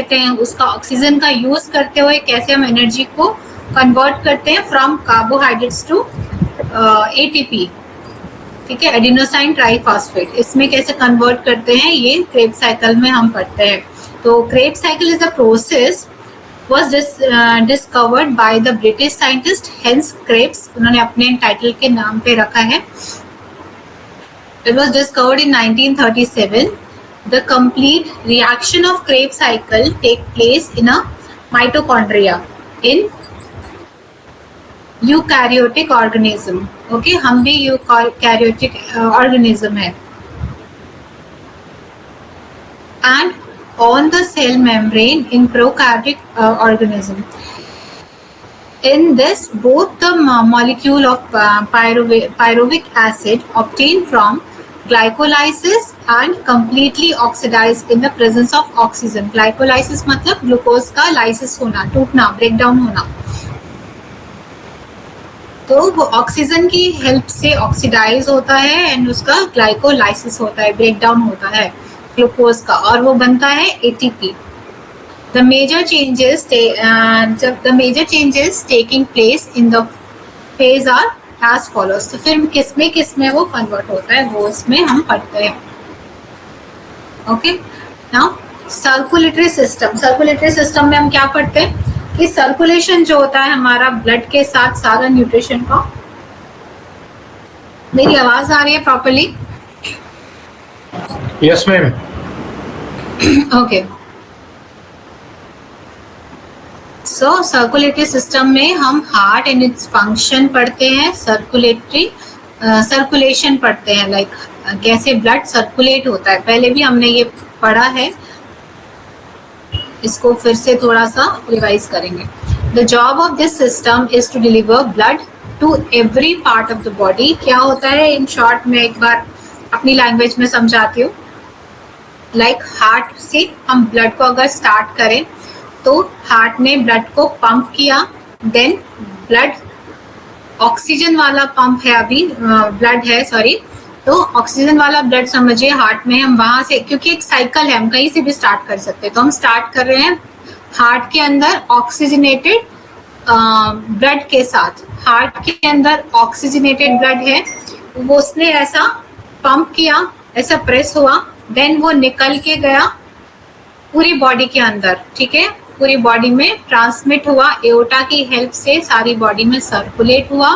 लेते हैं उसका ऑक्सीजन का यूज करते हुए कैसे हम एनर्जी को कन्वर्ट करते हैं फ्रॉम कार्बोहाइड्रेट्स टू एटीपी, ठीक है, एडिनोसाइन ट्राइफॉस्फेट, इसमें कैसे कन्वर्ट करते हैं ये क्रेब्स साइकिल में हम पढ़ते हैं। तो Krebs cycle is a process was discovered by the British scientist Hans Krebs, उन्होंने अपने टाइटल के नाम पे रखा है। It was discovered in 1937. The complete reaction of Krebs cycle take place in a mitochondria in eukaryotic organism. Okay, हम भी eukaryotic organism है। And on the cell membrane in prokaryotic organism. In this, both the molecule of pyruvic acid obtained from glycolysis and completely oxidized in the presence of oxygen. Glycolysis मतलब glucose का lysis होना, टूटना, breakdown होना। तो वो oxygen की help से oxidise होता है एंड उसका ग्लाइकोलाइसिस होता है, ब्रेकडाउन होता है ग्लूकोज का, और वो बनता है ATP. The major changes taking place in the phase are as follows. तो फिर किसमें वो कन्वर्ट होता है वो इसमें हम पढ़ते हैं। ओके, नाउ सर्कुलेटरी सिस्टम में हम क्या पढ़ते हैं कि सर्कुलेशन जो होता है हमारा ब्लड के साथ सारा न्यूट्रिशन का। मेरी आवाज आ रही है प्रॉपर्ली? Yes ma'am. ओके, सो सर्कुलेटरी सिस्टम में हम हार्ट एंड इट्स फंक्शन पढ़ते हैं, सर्कुलेशन पढ़ते हैं, लाइक कैसे ब्लड सर्कुलेट होता है। पहले भी हमने ये पढ़ा है, इसको फिर से थोड़ा सा रिवाइज करेंगे। The job of this system is to deliver blood to every part of the body. क्या होता है इन शॉर्ट में एक बार अपनी लैंग्वेज में समझाती हूँ। लाइक हार्ट से हम ब्लड को अगर स्टार्ट करें तो हार्ट ने ब्लड को पंप किया, देन ब्लड ऑक्सीजन वाला पंप है, अभी ब्लड है सॉरी, तो ऑक्सीजन वाला ब्लड समझिए हार्ट में, हम वहां से, क्योंकि एक साइकिल है हम कहीं से भी स्टार्ट कर सकते हैं, तो हम स्टार्ट कर रहे हैं हार्ट के अंदर ऑक्सीजनेटेड ब्लड के साथ। हार्ट के अंदर ऑक्सीजनेटेड ब्लड है, वो उसने ऐसा पंप किया, ऐसा प्रेस हुआ, देन वो निकल के गया पूरी बॉडी के अंदर, ठीक है, पूरी बॉडी में ट्रांसमिट हुआ, एओर्टा की हेल्प से सारी बॉडी में सर्कुलेट हुआ।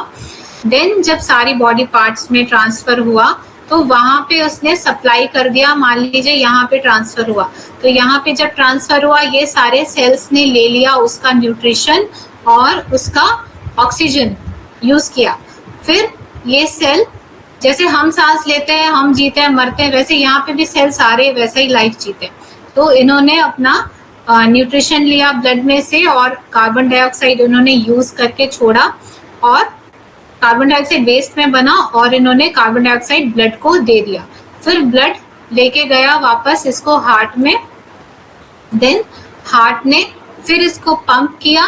देन जब सारी बॉडी पार्ट्स में ट्रांसफर हुआ तो वहां पे उसने सप्लाई कर दिया। मान लीजिए यहाँ पे ट्रांसफर हुआ, तो यहाँ पे जब ट्रांसफर हुआ ये सारे सेल्स ने ले लिया उसका न्यूट्रिशन और उसका ऑक्सीजन यूज किया। फिर ये सेल, जैसे हम सांस लेते हैं, हम जीते हैं, मरते हैं, वैसे यहाँ पे भी सेल सारे वैसे ही लाइफ जीते हैं। तो इन्होंने अपना न्यूट्रिशन लिया ब्लड में से और कार्बन डाइऑक्साइड इन्होंने यूज करके छोड़ा और कार्बन डाइऑक्साइड वेस्ट में बना और इन्होंने कार्बन डाइऑक्साइड ब्लड को दे दिया। फिर ब्लड लेके गया वापस इसको हार्ट में, देन हार्ट ने फिर इसको पंप किया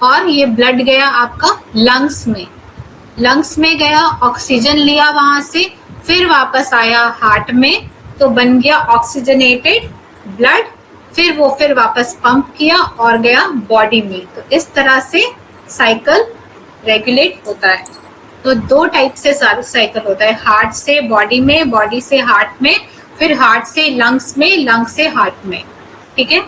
और ये ब्लड गया आपका लंग्स में, लंग्स में गया, ऑक्सीजन लिया वहां से, फिर वापस आया हार्ट में, तो बन गया ऑक्सीजनेटेड ब्लड, फिर वो फिर वापस पंप किया और गया बॉडी में। तो इस तरह से साइकिल रेगुलेट होता है। तो दो टाइप से साइकिल होता है, हार्ट से बॉडी में, बॉडी से हार्ट में, फिर हार्ट से लंग्स में, लंग्स से हार्ट में, ठीक है।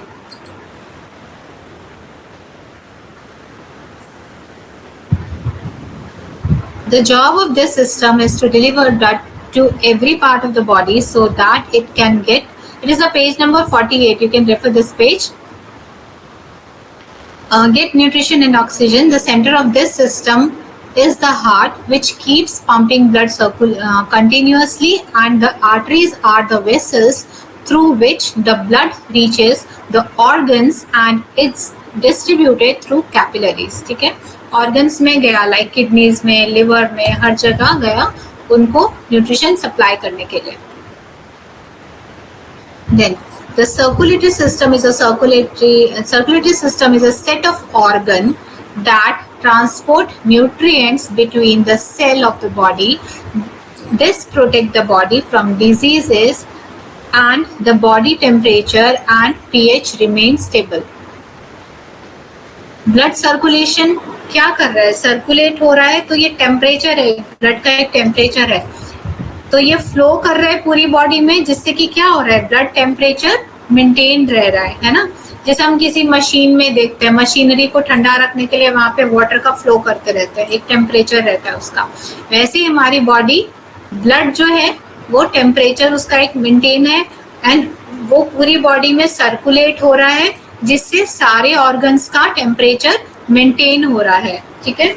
The job of this system is to deliver blood to every part of the body so that it can get, it is a page number 48, you can refer this page. Get nutrition and oxygen. The center of this system is the heart, which keeps pumping blood continuously, and the arteries are the vessels through which the blood reaches the organs and it's distributed through capillaries, ठीक है। Organs में गया, like kidneys में, liver में, हर जगह गया उनको nutrition supply करने के लिए। Then the circulatory system is a set of organ that transport nutrients between the cell of the body. This protect the body from diseases and the body temperature and pH remain stable. Blood circulation क्या कर रहा है, circulate हो रहा है, तो ये temperature है, ब्लड का एक टेम्परेचर है, तो ये फ्लो कर रहा है पूरी बॉडी में, जिससे कि क्या हो रहा है, ब्लड टेम्परेचर मेंटेन रह रहा है ना। जैसे हम किसी मशीन में देखते हैं, मशीनरी को ठंडा रखने के लिए वहां पे वाटर का फ्लो करते रहते हैं, एक टेम्परेचर रहता है उसका। वैसे ही हमारी बॉडी, ब्लड जो है वो टेम्परेचर उसका एक मेंटेन है एंड वो पूरी बॉडी में सर्कुलेट हो रहा है, जिससे सारे ऑर्गन्स का टेम्परेचर मेंटेन हो रहा है। ठीक है,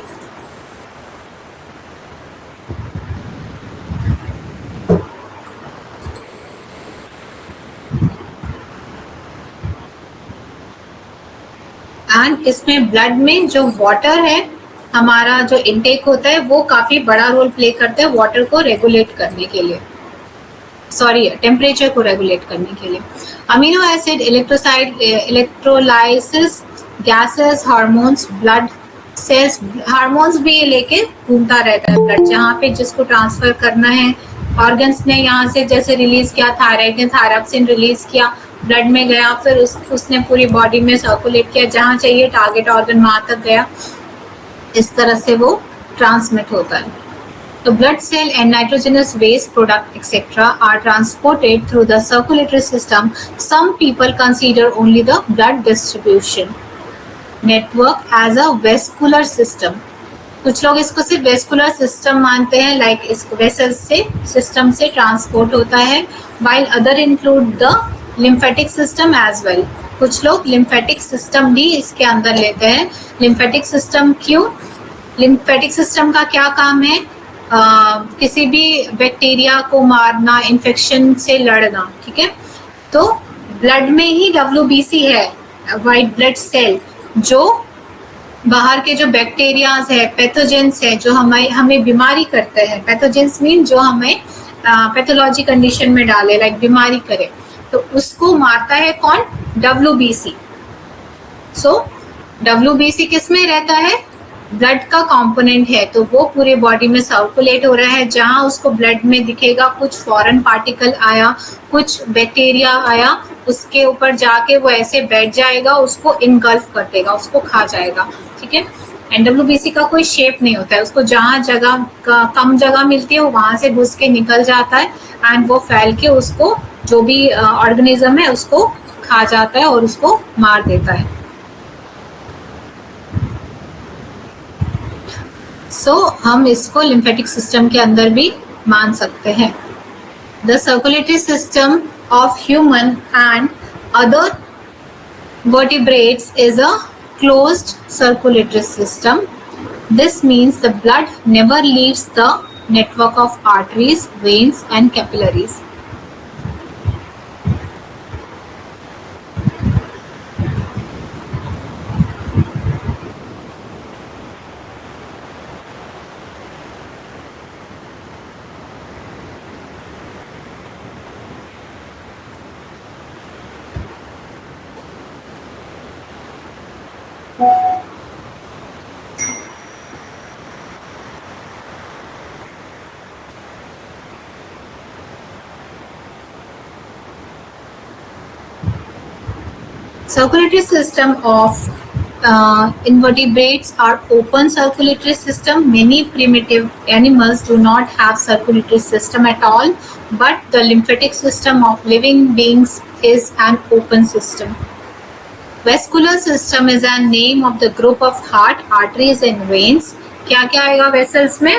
एंड इसमें ब्लड में जो वाटर है, हमारा जो इनटेक होता है, वो काफी बड़ा रोल प्ले करता है वाटर को रेगुलेट करने के लिए, सॉरी टेम्परेचर को रेगुलेट करने के लिए। अमीनो एसिड, इलेक्ट्रोसाइड, electrolysis, gases, hormones, blood cells, hormones भी ये लेके घूमता रहता है ब्लड, जहाँ पे जिसको ट्रांसफर करना है। ऑर्गन्स ने यहाँ से जैसे रिलीज किया, थायराइड ने थायरॉक्सिन रिलीज किया, ब्लड में गया, फिर उसने पूरी बॉडी में सर्कुलेट किया, जहाँ चाहिए टारगेट ऑर्गन वहां तक गया, इस तरह से वो ट्रांसमिट होता है। The blood cell and nitrogenous waste product etc. are transported through the circulatory system. Some people consider only the blood distribution network as a vascular system. कुछ लोग इसको सिर्फ वेस्कुलर सिस्टम मानते हैं, लाइक इस वेसल्स से सिस्टम से transport होता है, while other include the lymphatic system as well. कुछ लोग लिम्फेटिक सिस्टम भी इसके अंदर लेते हैं। लिम्फेटिक सिस्टम क्यों? लिम्फेटिक सिस्टम का क्या काम है? किसी भी बैक्टीरिया को मारना, इन्फेक्शन से लड़ना। ठीक है, तो ब्लड में ही WBC है, वाइट ब्लड सेल, जो बाहर के जो बैक्टीरियाज है, पैथोजेंस है, जो हमें बीमारी करते हैं। पैथोजेंस मीन जो हमें पैथोलॉजी कंडीशन में डाले, लाइक बीमारी करे, तो उसको मारता है कौन? WBC। सो WBC किस में रहता है? ब्लड का कंपोनेंट है, तो वो पूरे बॉडी में सर्कुलेट हो रहा है। जहां उसको ब्लड में दिखेगा कुछ फॉरेन पार्टिकल आया, कुछ बैक्टीरिया आया, उसके ऊपर जाके वो ऐसे बैठ जाएगा, उसको इनगल्फ कर देगा, उसको खा जाएगा। ठीक है, एंड WBC का कोई शेप नहीं होता है, उसको जहां जगह कम जगह मिलती है वो वहां से घुस के निकल जाता है एंड वो फैल के उसको जो भी ऑर्गेनिज्म है उसको खा जाता है और उसको मार देता है। हम इसको लिम्फेटिक सिस्टम के अंदर भी मान सकते हैं। The circulatory system of human and other vertebrates is a closed circulatory system. This means the blood never leaves the network of arteries, veins and capillaries. Circulatory system of invertebrates are open circulatory system. Many primitive animals do not have circulatory system at all, but the lymphatic system of living beings is an open system. Vascular system is a name of the group of heart, arteries and veins. क्या क्या आएगा vessels में?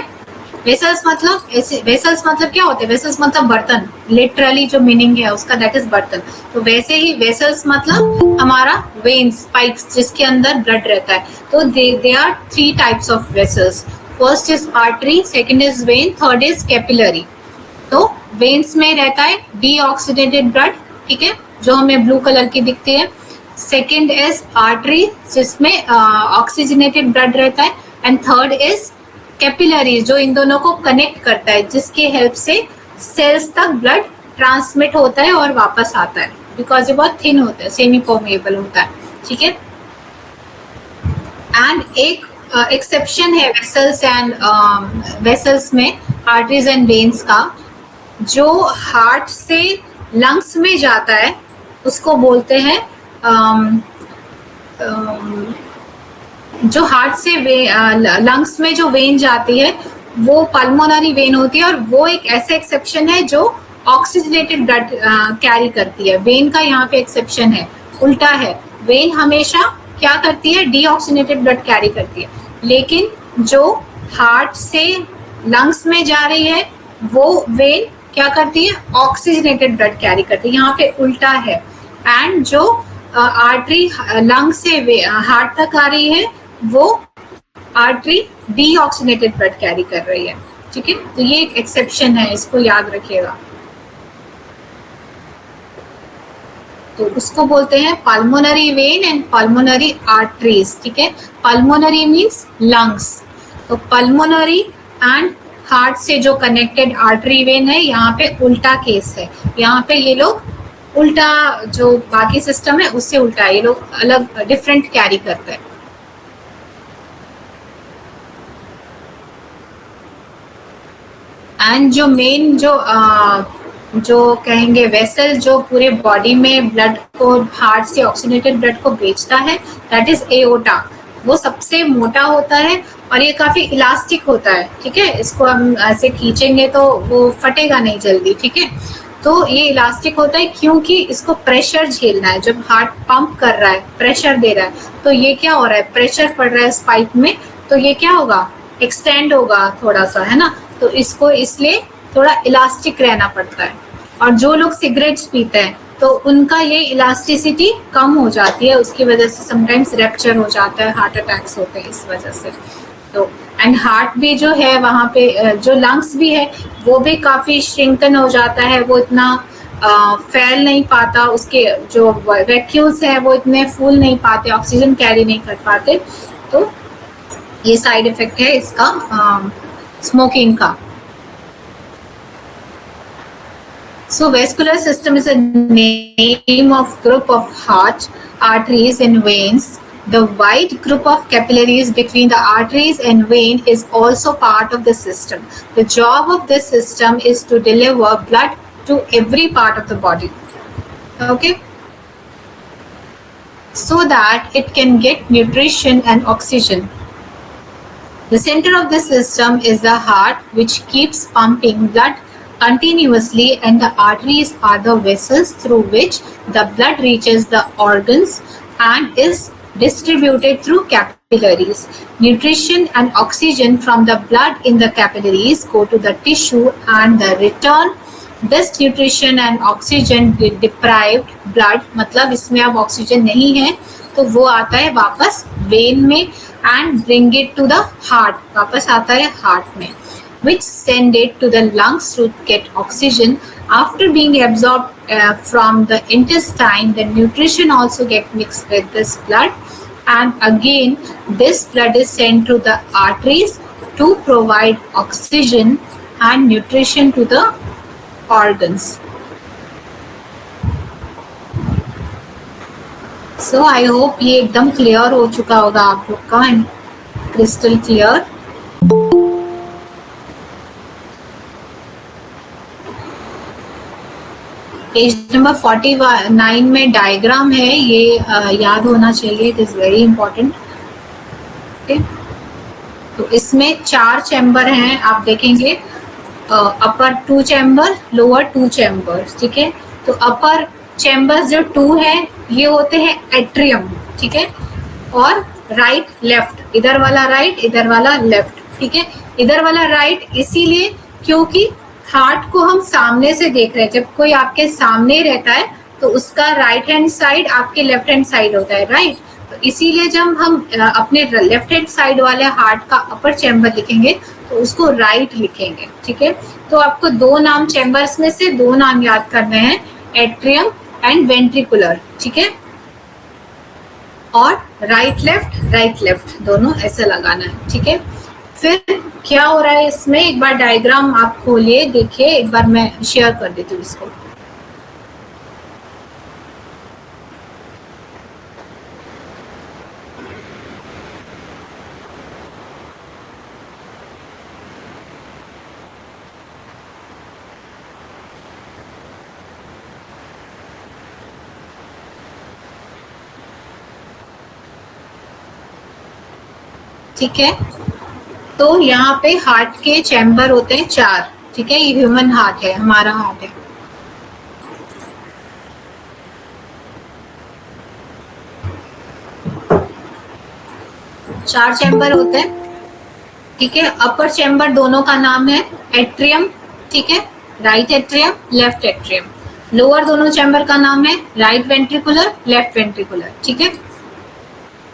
Vessels मतलब क्या होते हैं? Vessels मतलब बर्तन, लिटरली जो मीनिंग है उसका, दैट इज बर्तन। तो वैसे ही वेसल्स मतलब हमारा वेन्स, पाइप्स, जिसके अंदर ब्लड रहता है। तो they are 3 types of vessels. First is artery, second is vein, third is capillary. तो वेन्स में रहता है डीऑक्सीडेटेड ब्लड, ठीक है, जो हमें ब्लू कलर की दिखती है। सेकेंड इज आर्टरी, जिसमें ऑक्सीजनेटेड ब्लड रहता है। एंड थर्ड इज कैपिलरी, जो इन दोनों को कनेक्ट करता है, जिसके हेल्प से सेल्स तक ब्लड ट्रांसमिट होता है और वापस आता है, बिकॉज ये बहुत थिन होता है, सेमी परमेएबल होता है। ठीक है, एंड एक एक्सेप्शन है वेसल्स में, आर्टरीज एंड वेन्स का, जो हार्ट से लंग्स में जाता है उसको बोलते हैं जो हार्ट से लंग्स में जो वेन जाती है वो पल्मोनरी वेन होती है, और वो एक ऐसा एक्सेप्शन है जो ऑक्सीजनेटेड ब्लड कैरी करती है। वेन का यहाँ पे एक्सेप्शन है, उल्टा है। वेन हमेशा क्या करती है, डीऑक्सीजनेटेड ब्लड कैरी करती है, लेकिन जो हार्ट से लंग्स में जा रही है वो वेन क्या करती है, ऑक्सीजनेटेड ब्लड कैरी करती है। यहाँ पे उल्टा है। एंड जो आर्टरी लंग से हार्ट तक आ रही है वो आर्टरी डीऑक्सीजनेटेड ब्लड कैरी कर रही है। ठीक है, तो ये एक एक्सेप्शन है, इसको याद रखिएगा। तो उसको बोलते हैं pulmonary vein and pulmonary arteries. ठीक है, पल्मोनरी मीन्स लंग्स, तो पल्मोनरी एंड हार्ट से जो कनेक्टेड आर्टरी वेन है, यहाँ पे उल्टा केस है। यहाँ पे ये लोग उल्टा, जो बाकी सिस्टम है उससे उल्टा है, ये लोग अलग डिफरेंट कैरी करते हैं। एंड जो मेन जो कहेंगे वेसल जो पूरे बॉडी में ब्लड को, हार्ट से ऑक्सीजनेटेड ब्लड को भेजता है, दैट इज एओर्टा। वो सबसे मोटा होता है और ये काफी इलास्टिक होता है। ठीक है, इसको हम ऐसे खींचेंगे तो वो फटेगा नहीं जल्दी। ठीक है, तो ये इलास्टिक होता है क्योंकि इसको प्रेशर झेलना है। जब हार्ट पंप कर रहा है, प्रेशर दे रहा है, तो ये क्या हो रहा है, प्रेशर पड़ रहा है इस पाइप में, तो ये क्या होगा, एक्सटेंड होगा थोड़ा सा, है ना। तो इसको इसलिए थोड़ा इलास्टिक रहना पड़ता है। और जो लोग सिगरेट्स पीते हैं तो उनका ये इलास्टिसिटी कम हो जाती है, उसकी वजह से समटाइम्स रैप्चर हो जाता है, हार्ट अटैक्स होते हैं इस वजह से। तो एंड हार्ट भी जो है वहाँ पे जो लंग्स भी है वो भी काफी श्रिंकन हो जाता है, वो इतना फैल नहीं पाता, उसके जो वैक्यूल्स है वो इतने फूल नहीं पाते, ऑक्सीजन कैरी नहीं कर पाते। तो ये साइड इफेक्ट है इसका स्मोकिंग का। So vascular system is a name of group of heart, arteries and veins. The wide group of capillaries between the arteries and vein is also part of the system. The job of this system is to deliver blood to every part of the body. Okay? So that it can get nutrition and oxygen. The center of this system is the heart, which keeps pumping blood continuously, and the arteries are the vessels through which the blood reaches the organs and is distributed through capillaries. Nutrition and oxygen from the blood in the capillaries go to the tissue, and the return this nutrition and oxygen deprived blood, मतलब इसमें अब oxygen नहीं है तो वो आता है वापस वेन में, and bring it to the heart, वापस आता है हार्ट में, which send it to the lungs to get oxygen. After being absorbed from the intestine, the nutrition also get mixed with this blood, and again this blood is sent to the arteries to provide oxygen and nutrition to the organs. So I hope ये एकदम clear हो चुका होगा आप लोग का, and crystal clear. Page number 49 में diagram है, ये याद होना चाहिए, इट इज वेरी इंपॉर्टेंट। तो इसमें 4 चैम्बर हैं, आप देखेंगे अपर 2 चैम्बर, लोअर 2 चैम्बर। ठीक है, तो अपर चैम्बर्स जो 2 है ये होते हैं एट्रियम। ठीक है, और राइट लेफ्ट, इधर वाला राइट, इधर वाला लेफ्ट। ठीक है, इधर वाला राइट इसीलिए क्योंकि हार्ट को हम सामने से देख रहे हैं। जब कोई आपके सामने रहता है तो उसका राइट हैंड साइड आपके लेफ्ट हैंड साइड होता है, राइट। तो इसीलिए जब हम अपने लेफ्ट हैंड साइड वाले हार्ट का अपर चैम्बर लिखेंगे तो उसको राइट लिखेंगे। ठीक है, तो आपको 2 नाम चैम्बर्स में से 2 नाम याद करने हैं, एट्रियम एंड वेंट्रिकुलर। ठीक है, और राइट लेफ्ट दोनों ऐसे लगाना है। ठीक है, फिर क्या हो रहा है इसमें, एक बार डायग्राम आप खोलिए, देखिए, एक बार मैं शेयर कर देती हूँ इसको। ठीक है। तो यहाँ पे हार्ट के चैम्बर होते हैं 4, ठीक है। ये ह्यूमन हार्ट है, हमारा हार्ट है। चार चैम्बर होते हैं, ठीक है। अपर चैम्बर दोनों का नाम है एट्रियम, ठीक है, right atrium, left atrium. Lower दोनों चैम्बर का नाम है राइट वेंट्रिकुलर, लेफ्ट वेंट्रिकुलर, ठीक है।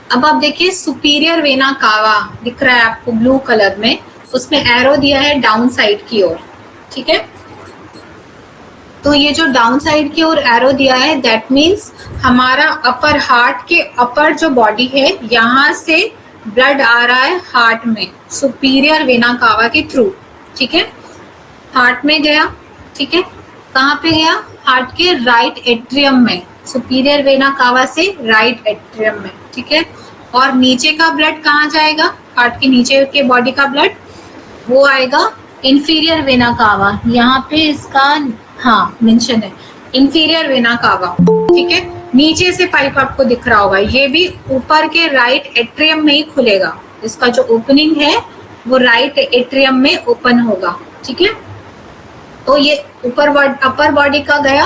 अब आप देखिए सुपीरियर वेना कावा दिख रहा है आपको ब्लू कलर में, उसमें एरो दिया है डाउन साइड की ओर, ठीक है। तो ये जो डाउन साइड की ओर एरो दिया है दैट मीन्स हमारा अपर हार्ट के अपर जो बॉडी है यहाँ से ब्लड आ रहा है हार्ट में सुपीरियर वेना कावा के थ्रू, ठीक है। हार्ट में गया, ठीक है। कहाँ पे गया? हार्ट के राइट एट्रियम में, सुपीरियर वेना कावा से राइट एट्रियम में, ठीक है। और नीचे का ब्लड कहाँ जाएगा? हार्ट के नीचे के बॉडी का ब्लड वो आएगा इंफीरियर वेना कावा, यहाँ पे इसका हाँ मेंशन है इंफीरियर वेना कावा, ठीक है। नीचे से पाइप आपको दिख रहा होगा, ये भी ऊपर के राइट एट्रियम में ही खुलेगा, इसका जो ओपनिंग है वो राइट एट्रियम में ओपन होगा, ठीक है। तो ये अपर बॉडी का गया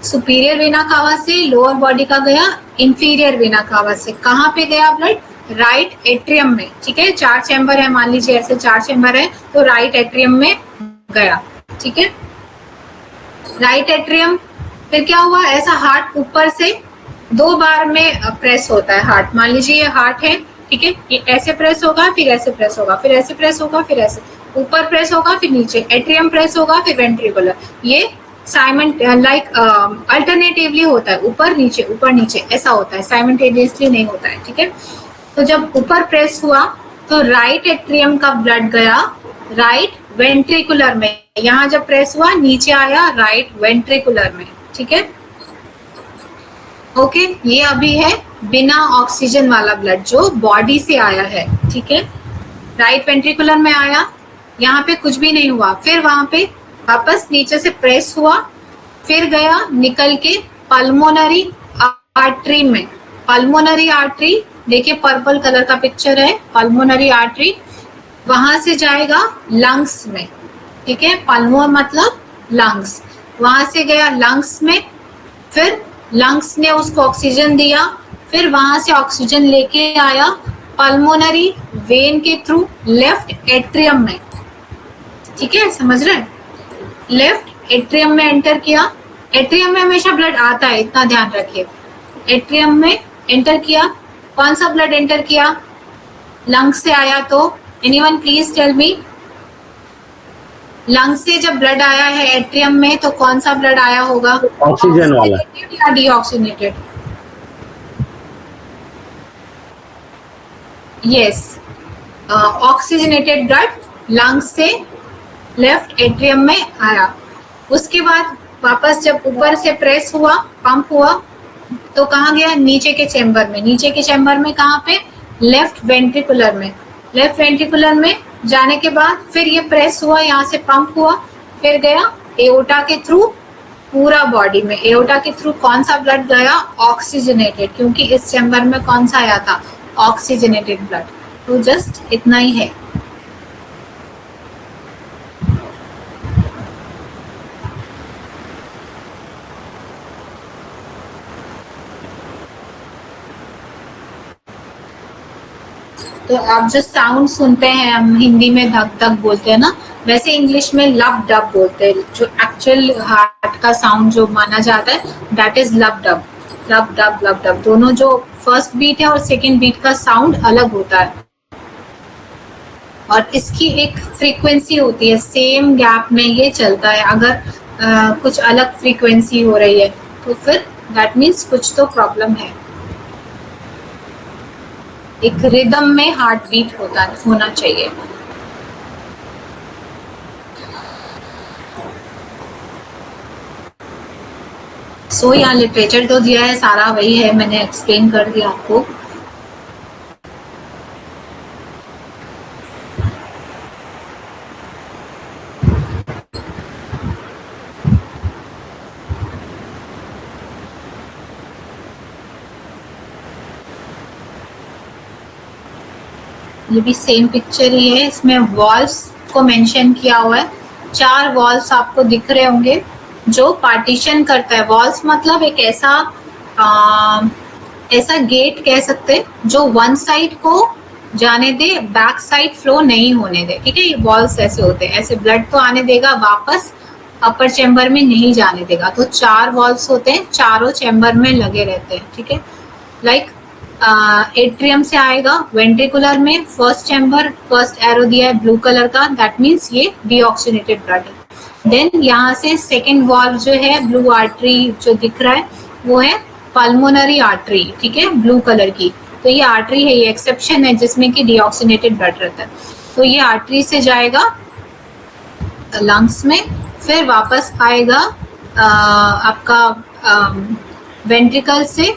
सुपीरियर वेना कावा से, लोअर बॉडी का गया इंफीरियर वेना कावा से। कहाँ पे गया ब्लड? राइट एट्रियम में, ठीक है। 4 चैम्बर है, मान लीजिए ऐसे 4 चैम्बर है, तो राइट एट्रियम में गया, ठीक है। राइट एट्रियम, फिर क्या हुआ? ऐसा हार्ट ऊपर से 2 बार में प्रेस होता है हार्ट। मान लीजिए ये हार्ट है, ठीक है, ये ऐसे प्रेस होगा, फिर ऐसे प्रेस होगा, फिर ऐसे प्रेस होगा, फिर ऐसे ऊपर प्रेस होगा, फिर नीचे एट्रियम प्रेस होगा, फिर वेंट्रिकुलर। ये लाइक अल्टरनेटिवली होता है, ऊपर नीचे ऐसा होता है, साइमल्टेनियसली नहीं होता है, ठीक है। तो जब ऊपर प्रेस हुआ तो राइट एट्रियम का ब्लड गया राइट वेंट्रिकुलर में, यहाँ जब प्रेस हुआ नीचे आया राइट वेंट्रिकुलर में, ठीक है। ओके, ये अभी है बिना ऑक्सीजन वाला ब्लड जो बॉडी से आया है, ठीक है। राइट वेंट्रिकुलर में आया, यहाँ पे कुछ भी नहीं हुआ, फिर वहां पे वापस नीचे से प्रेस हुआ, फिर गया निकल के पल्मोनरी आर्टरी में। पल्मोनरी आर्टरी देखिए पर्पल कलर का पिक्चर है, पल्मोनरी आर्टरी वहां से जाएगा लंग्स में, ठीक है। पल्मो मतलब लंग्स, वहां से गया लंग्स में, फिर लंग्स ने उसको ऑक्सीजन दिया, फिर वहां से ऑक्सीजन लेके आया पल्मोनरी वेन के थ्रू लेफ्ट एट्रियम में, ठीक है, समझ रहे हैं। लेफ्ट एट्रियम में एंटर किया, एट्रियम में हमेशा ब्लड आता है, इतना ध्यान रखिए। एट्रियम में एंटर किया, कौन सा ब्लड एंटर किया? लंग्स से आया, तो anyone please tell me, lungs से जब ब्लड आया है एट्रियम में तो कौन सा ब्लड आया होगा? ऑक्सीजन वाला या deoxygenated? Yes, oxygenated blood lungs से लेफ्ट एट्रियम में आया। उसके बाद वापस जब ऊपर से प्रेस हुआ, पंप हुआ, तो कहाँ गया? नीचे के चैम्बर में। नीचे के चैम्बर में कहाँ पे? लेफ्ट वेंट्रिकुलर में। लेफ्ट वेंट्रिकुलर में जाने के बाद फिर ये प्रेस हुआ, यहाँ से पंप हुआ, फिर गया एओर्टा के थ्रू पूरा बॉडी में। एओर्टा के थ्रू कौन सा ब्लड गया? ऑक्सीजनेटेड, क्योंकि इस चैम्बर में कौन सा आया था? Oxygenated blood. तो जस्ट इतना ही है। तो आप जो साउंड सुनते हैं, हम हिंदी में धक धक बोलते हैं ना, वैसे इंग्लिश में लब डब बोलते हैं। जो एक्चुअल हार्ट का साउंड जो माना जाता है दैट इज लब डब। लब डब लब डब, दोनों जो फर्स्ट बीट है और सेकेंड बीट का साउंड अलग होता है, और इसकी एक फ्रीक्वेंसी होती है, सेम गैप में ये चलता है। अगर कुछ अलग फ्रीक्वेंसी हो रही है तो फिर दैट मीन्स कुछ तो प्रॉब्लम है। एक रिदम में हार्ट बीट होना चाहिए। सो यहाँ लिटरेचर तो दिया है, सारा वही है, मैंने एक्सप्लेन कर दिया आपको। ये भी सेम पिक्चर ही है, इसमें वॉल्स को मेंशन किया हुआ है। 4 वॉल्स आपको दिख रहे होंगे जो पार्टीशन करता है। वॉल्स मतलब एक ऐसा ऐसा गेट कह सकते हैं जो वन साइड को जाने दे, बैक साइड फ्लो नहीं होने दे। ठीक है, ये वॉल्स ऐसे होते हैं, ऐसे ब्लड तो आने देगा, वापस अपर चैम्बर में नहीं जाने देगा। तो 4 वॉल्स होते हैं, चारों चैम्बर में लगे रहते हैं। ठीक है, लाइक एट्रियम से आएगा वेंट्रिकुलर में फर्स्ट चैम्बर, फर्स्ट एरो दिया है ब्लू कलर का, दैट मीन्स ये डीऑक्सीनेटेड ब्लड है। देन यहाँ से सेकेंड वॉल्व जो है, ब्लू आर्टरी जो दिख रहा है वो है पल्मोनरी आर्टरी। ठीक है, ब्लू कलर की, तो ये आर्टरी है, ये एक्सेप्शन है जिसमें कि डीऑक्सीनेटेड ब्लड रहता है। तो ये आर्टरी से जाएगा लंग्स में, फिर वापस आएगा आपका वेंट्रिकल से,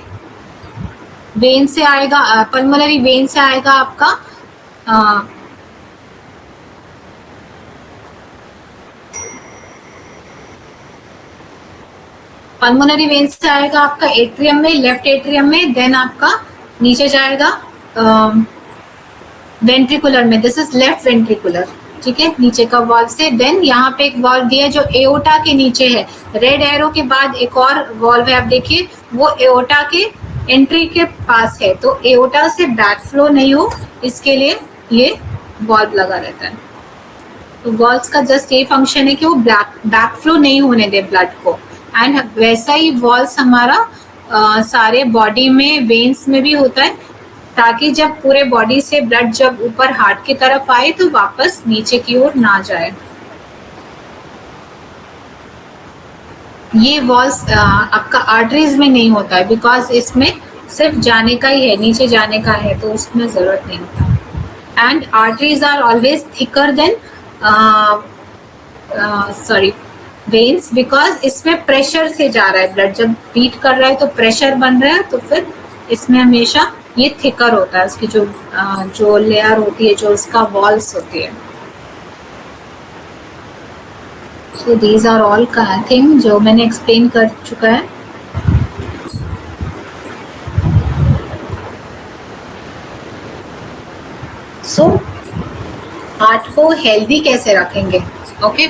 वेन से आएगा, पल्मोनरी वेन से आएगा आपका पल्मोनरी वेन से आएगा आपका एट्रियम में, लेफ्ट एट्रियम में, देन आपका नीचे जाएगा वेंट्रिकुलर में, दिस इज लेफ्ट वेंट्रिकुलर। ठीक है, नीचे का वॉल्व से। देन यहाँ पे एक वॉल्व दिया है जो एओर्टा के नीचे है, रेड एरो के बाद एक और वॉल्व है, आप देखिए वो एओर्टा के एंट्री के पास है। तो एओर्टा से बैक फ्लो नहीं हो, इसके लिए ये वॉल्व लगा रहता है। तो वॉल्व्स का जस्ट ये फंक्शन है कि वो बैक फ्लो नहीं होने दे ब्लड को। एंड वैसा ही वॉल्व्स हमारा सारे बॉडी में, वेन्स में भी होता है, ताकि जब पूरे बॉडी से ब्लड जब ऊपर हार्ट की तरफ आए तो वापस नीचे की ओर ना जाए। ये वॉल्व्स आपका आर्टरीज में नहीं होता है, बिकॉज इसमें सिर्फ जाने का ही है, नीचे जाने का है, तो उसमें जरूरत नहीं होता। And arteries are always thicker than veins, because इसमें प्रेशर से जा रहा है ब्लड, जब बीट कर रहा है तो प्रेशर बन रहा है, तो फिर इसमें हमेशा ये थिकर होता है, उसकी जो लेयर होती है, जो उसका वॉल्स होती है। So these are all thing जो मैंने एक्सप्लेन कर चुका है। सो हार्ट को हेल्दी कैसे रखेंगे? ओके,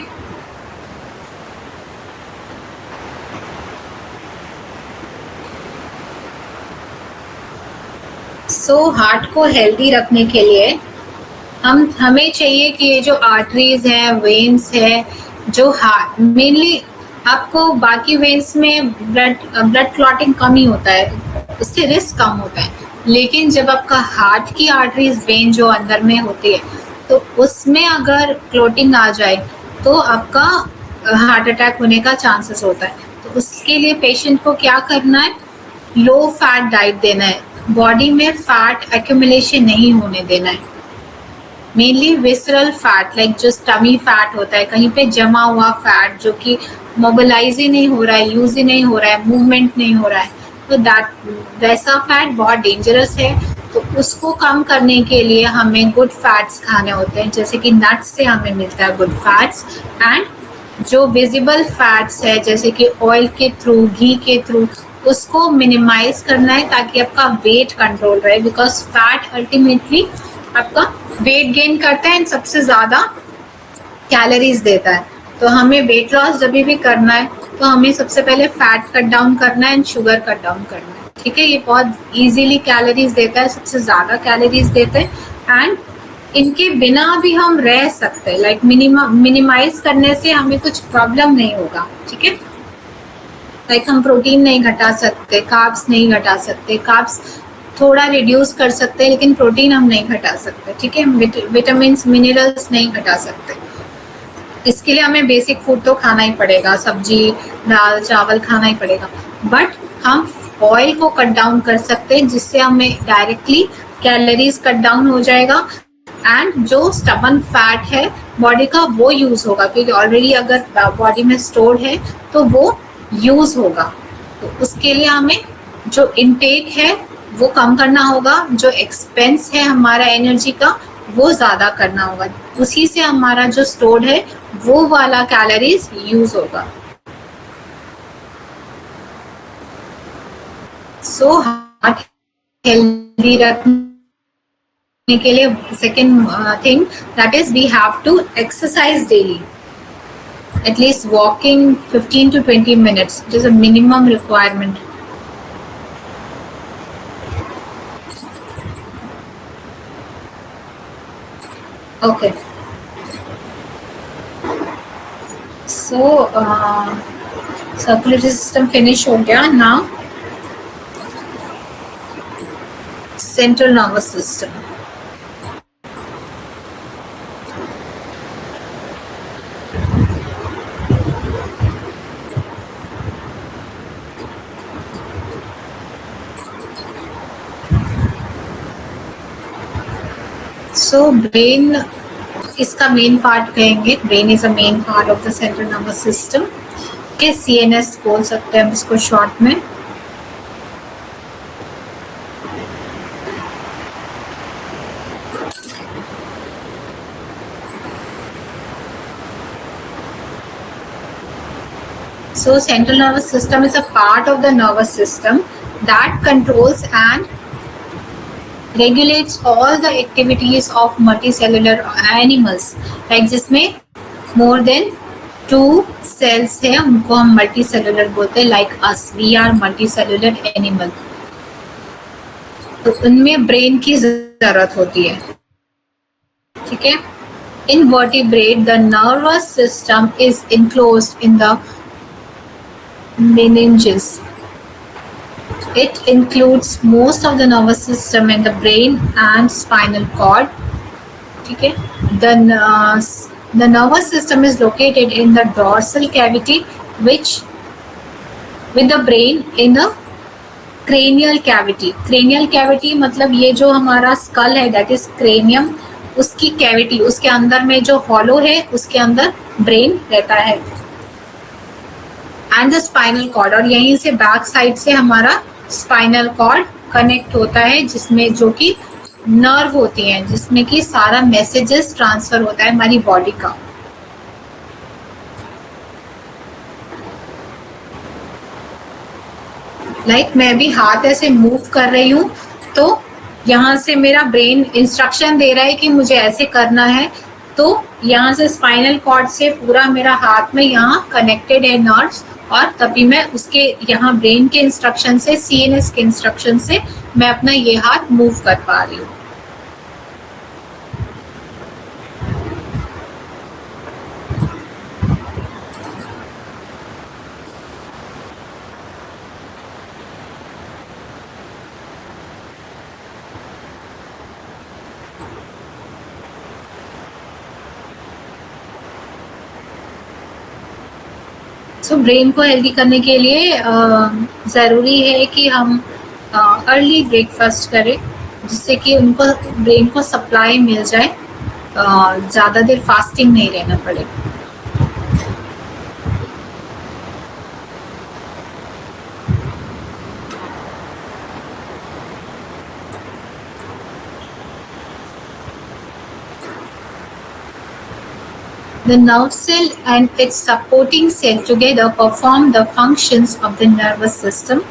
सो हार्ट को हेल्दी रखने के लिए हमें चाहिए कि ये जो आर्टरीज है, वेन्स है, जो हार्ट मेनली, आपको बाकी वेन्स में ब्लड क्लॉटिंग कम ही होता है, उससे रिस्क कम होता है, लेकिन जब आपका हार्ट की आर्टरीज, वेन जो अंदर में होती है, तो उसमें अगर क्लॉटिंग आ जाए तो आपका हार्ट अटैक होने का चांसेस होता है। तो उसके लिए पेशेंट को क्या करना है? लो फैट डाइट देना है, बॉडी में फैट एक्यूमुलेशन नहीं होने देना है। मेनली विसरल फैट, लाइक जो स्टमी फैट होता है, कहीं पे जमा हुआ फैट जो कि मोबिलाइज ही नहीं हो रहा है, यूज ही नहीं हो रहा है, मूवमेंट नहीं हो रहा है, तो वैसा फैट बहुत डेंजरस है। तो उसको कम करने के लिए हमें गुड फैट्स खाने होते हैं, जैसे कि नट्स से हमें मिलता है गुड फैट्स। एंड जो विजिबल फैट्स है, जैसे कि ऑयल के थ्रू, घी के थ्रू, उसको मिनिमाइज करना है ताकि आपका वेट कंट्रोल रहे, बिकॉज फैट अल्टीमेटली आपका वेट गेन करता है एंड सबसे ज्यादा कैलोरीज देता है। तो हमें वेट लॉस जब भी करना है तो हमें सबसे पहले फैट कट डाउन करना है एंड शुगर कट डाउन करना है। ठीक है, ये बहुत इजीली कैलोरीज देता है, सबसे ज्यादा कैलोरीज देते हैं, एंड इनके बिना भी हम रह सकते हैं, लाइक मिनिमाइज करने से हमें कुछ प्रॉब्लम नहीं होगा। ठीक है, लाइक हम प्रोटीन नहीं घटा सकते, कार्ब्स नहीं घटा सकते, कार्ब्स थोड़ा रिड्यूस कर सकते हैं, लेकिन प्रोटीन हम नहीं घटा सकते। ठीक है, विटामिन मिनरल्स नहीं घटा सकते। इसके लिए हमें बेसिक फूड तो खाना ही पड़ेगा, सब्जी, दाल, चावल खाना ही पड़ेगा, बट हम ऑयल को कट डाउन कर सकते हैं, जिससे हमें डायरेक्टली कैलोरीज कट डाउन हो जाएगा, एंड जो स्टबन फैट है बॉडी का वो यूज होगा, क्योंकि ऑलरेडी अगर बॉडी में स्टोर्ड है तो वो यूज होगा। तो उसके लिए हमें जो इनटेक है वो कम करना होगा, जो एक्सपेंस है हमारा एनर्जी का वो ज्यादा करना होगा, उसी से हमारा जो स्टोर्ड है वो वाला कैलोरीज यूज होगा। सो हार्ट हेल्दी रखना के लिए second thing, that is we have to exercise daily, at least walking 15 to 20 minutes. It is a minimum requirement. Okay. So circulatory system finish हो गया. Now central nervous system. So brain इसका main part कहेंगे. Brain is a main part of the central nervous system के CNS बोल सकते हैं हम इसको शॉर्ट में. So central nervous system is a part of the nervous system that controls and regulates all the activities of multicellular animals. Like जिसमें more than 2 cells है, उनको हम multicellular बोलते हैं. Like us, we are multicellular animal. तो उनमें brain की जरूरत होती है. ठीक है. In vertebrate, the nervous system is enclosed in the meninges. It includes most of the nervous system in the brain and spinal cord. ठीक है. The nervous system is located in the dorsal cavity, which with the brain in the cranial cavity. Cranial cavity मतलब ये जो हमारा skull है, that is cranium, उसकी cavity, उसके अंदर में जो hollow है, उसके अंदर brain रहता है. And the spinal cord, और यहीं से बैक साइड से हमारा स्पाइनल कॉर्ड कनेक्ट होता है, जिसमें जो कि नर्व होती हैं, जिसमें कि सारा मैसेजेस ट्रांसफर होता है हमारी बॉडी का. लाइक मैं भी हाथ ऐसे मूव कर रही हूँ, तो यहाँ से मेरा ब्रेन इंस्ट्रक्शन दे रहा है कि मुझे ऐसे करना है, तो यहाँ से स्पाइनल कॉर्ड से पूरा मेरा हाथ में यहाँ कनेक्टेड है नर्व्स, और तभी मैं उसके यहाँ ब्रेन के इंस्ट्रक्शन से, CNS के इंस्ट्रक्शन से मैं अपना ये हाथ मूव कर पा रही हूँ. सो ब्रेन को हेल्दी करने के लिए ज़रूरी है कि हम अर्ली ब्रेकफास्ट करें, जिससे कि उनको ब्रेन को सप्लाई मिल जाए, ज़्यादा देर फास्टिंग नहीं रहना पड़े. The nerve cell and its supporting cell together perform the functions of the nervous system.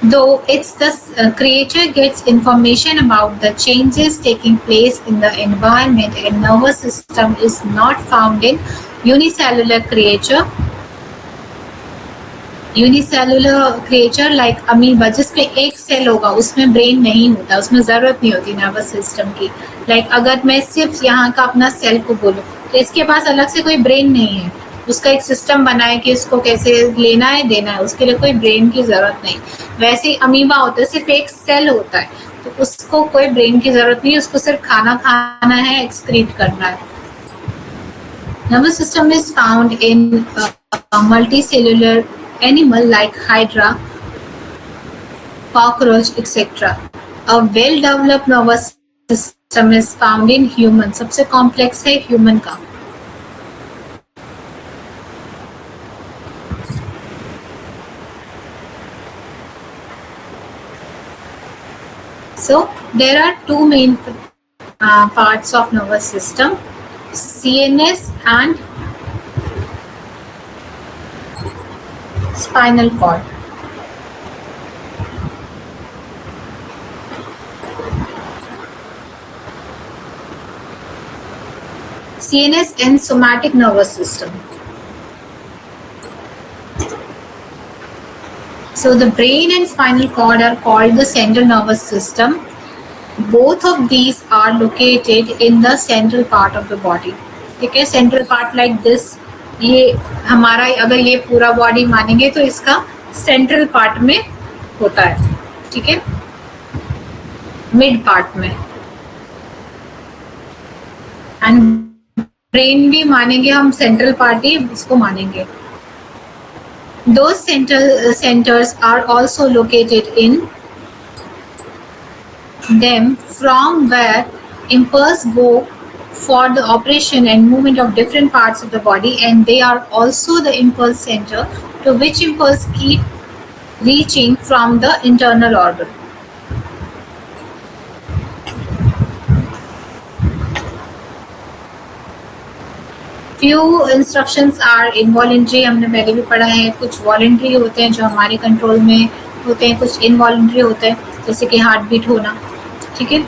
Though it's the creature gets information about the changes taking place in the environment, and nervous system is not found in unicellular creature like amoeba, जिसमें एक cell होगा, उसमें brain नहीं होता, उसमें ज़रूरत नहीं होती नर्वस सिस्टम की. लाइक अगर मैं सिर्फ यहाँ का अपना सेल को बोलूँ, तो इसके पास अलग से कोई ब्रेन नहीं है. उसका एक सिस्टम बना है कि इसको कैसे लेना है, देना है, उसके लिए कोई ब्रेन की ज़रूरत नहीं. वैसे ही अमीबा होता है, सिर्फ एक सेल होता है, तो उसको कोई ब्रेन की ज़रूरत नहीं, उसको सिर्फ खाना खाना है, एक्सक्रीट करना है. Nervous system is found in multicellular animal like hydra, cockroach, etc. A well-developed nervous system is found in human. सबसे कॉम्प्लेक्स है ह्यूमन का. So there are two main parts of nervous system: CNS and spinal cord. CNS and somatic nervous system. So the brain and spinal cord are called the central nervous system. Both of these are located in the central part of the body. ठीक है, central part like this, ये हमारा अगर ये पूरा body मानेंगे तो इसका सेंट्रल पार्ट में होता है. ठीक है, मिड पार्ट में. एंड ब्रेन भी मानेंगे हम, सेंट्रल पार्ट ही इसको मानेंगे. Those centers are also located in them from where impulse go for the operation and movement of different parts of the body, and they are also the impulse center to which impulse keep reaching from the internal organ. Few instructions are involuntary, हमने पहले भी पढ़ा है. कुछ voluntary होते हैं जो हमारे कंट्रोल में होते हैं, कुछ इनवॉलंटरी होते हैं जैसे कि हार्ट बीट होना. ठीक है,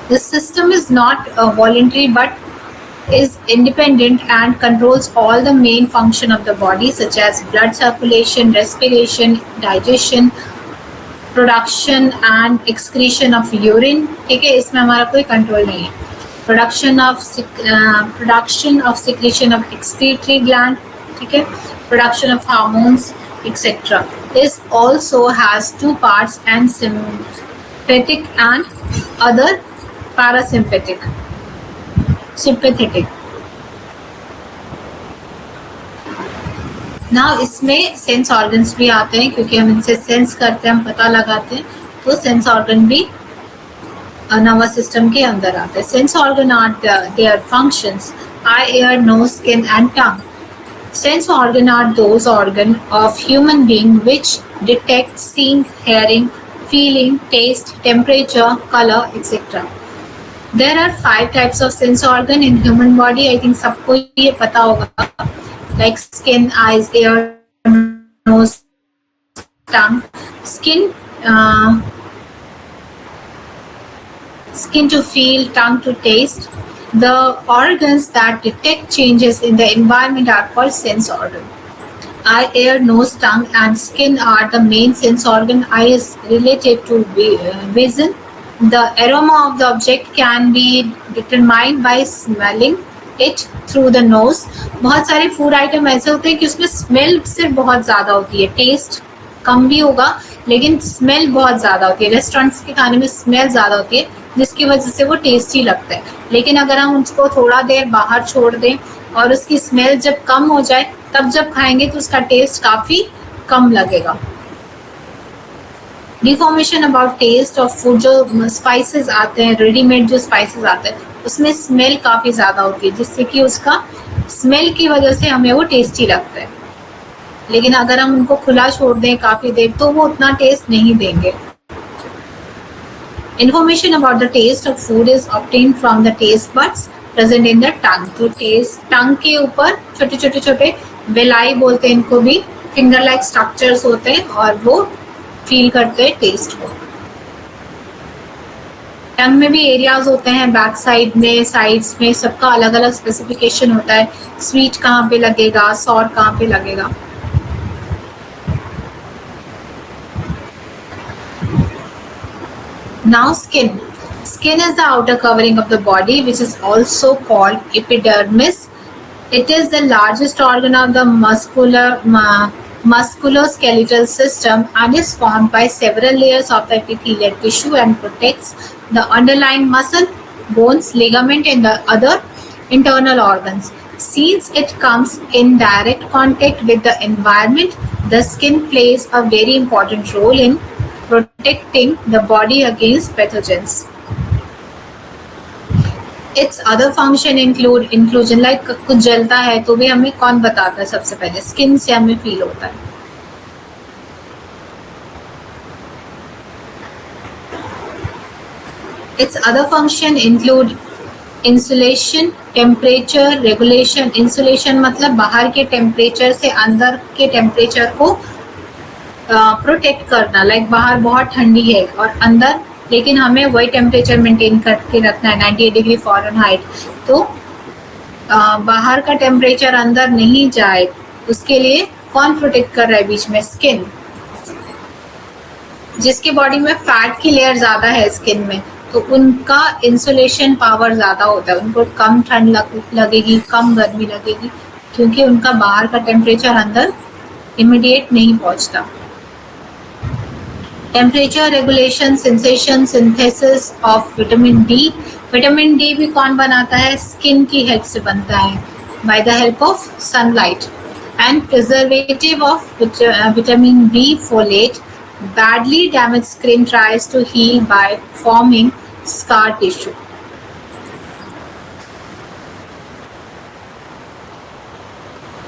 the system is not voluntary but is independent and controls all the main function of the body such as blood circulation, respiration, digestion, production and excretion of urine. ठीक है, इसमें हमारा कोई कंट्रोल नहीं है. production of secretion of excretory gland. ठीक है, production of hormones etc. This also has two parts, and sympathetic and other parasympathetic. Now इसमें सेंस ऑर्गन्स भी आते हैं क्योंकि हम इनसे सेंस करते हैं, हम पता लगाते हैं, तो सेंस ऑर्गन भी नर्वस सिस्टम के अंदर आते हैं. Sense organ are their functions eye, ear, nose, skin and tongue. Sense organ are those organ of human being which detect seeing, hearing, feeling, taste, temperature, colour etcetera. There are 5 types of sense organ in human body. I think सबको ये पता होगा, like skin, eyes, ear, nose, tongue. Skin to feel, tongue to taste. The organs that detect changes in the environment are called sense organ. Eye, ear, nose, tongue, and skin are the main sense organ. Eye is related to vision. The aroma of the object can be determined by smelling it through the nose. बहुत सारे food item ऐसे होते हैं कि उसमें smell सिर्फ बहुत ज़्यादा होती है, टेस्ट कम भी होगा लेकिन स्मेल बहुत ज़्यादा होती है. रेस्टोरेंट्स के खाने में स्मेल ज़्यादा होती है जिसकी वजह से वो टेस्टी लगता है, लेकिन अगर हम उसको थोड़ा देर बाहर छोड़ दें और उसकी स्मेल जब कम हो जाए तब जब खाएंगे तो उसका टेस्ट काफ़ी कम लगेगा. Deformation about taste of food, जो स्पाइसेस आते हैं, रेडीमेड जो स्पाइसेस आते हैं उसमें स्मेल काफ़ी ज़्यादा होती है जिससे कि उसका स्मेल की वजह से हमें वो टेस्टी लगता है, लेकिन अगर हम उनको खुला छोड़ दें काफ़ी देर तो वो उतना टेस्ट नहीं देंगे. Information about the taste of food is obtained from the taste buds present in the tongue. तो टेस्ट टंग के ऊपर छोटे छोटे छोटे वेलाई बोलते हैं इनको भी, फिंगर लाइक स्ट्रक्चर्स होते हैं और वो फील करते हैं टेस्ट को. टंग में भी एरियाज होते हैं, बैक साइड में, साइड्स में, सबका अलग अलग स्पेसिफिकेशन होता है. स्वीट कहाँ पे लगेगा, सॉर कहाँ पे लगेगा. Now skin. Skin is the outer covering of the body which is also called epidermis. It is the largest organ of the musculoskeletal system and is formed by several layers of the epithelial tissue and protects the underlying muscle, bones, ligament and the other internal organs. Since it comes in direct contact with the environment, the skin plays a very important role in protecting the body against pathogens. Its other function include inclusion, like कुछ जलता है तो भी हमें कौन बताता है? सबसे पहले स्किन से हमें फील होता है. Its other function include insulation, temperature regulation. Insulation मतलब बाहर के टेम्परेचर से अंदर के टेम्परेचर को प्रोटेक्ट करना। लाइक बाहर बहुत ठंडी है और अंदर लेकिन हमें वही टेम्परेचर मेंटेन करके रखना है 98 डिग्री फ़ारेनहाइट। तो बाहर का टेम्परेचर अंदर नहीं जाए, उसके लिए कौन प्रोटेक्ट कर रहा है बीच में? स्किन। जिसके बॉडी में फैट की लेयर ज़्यादा है स्किन में, तो उनका इंसुलेशन पावर ज़्यादा होता है, उनको कम ठंड लगेगी, कम गर्मी लगेगी, क्योंकि उनका बाहर का टेम्परेचर अंदर इमीडिएट नहीं पहुंचता। Temperature regulation, sensation, synthesis of vitamin D. Vitamin D भी कौन बनाता है? स्किन की हेल्प से बनता है, by the help of sunlight. And preservative of vitamin B, folate. Badly damaged skin tries to heal by forming scar tissue.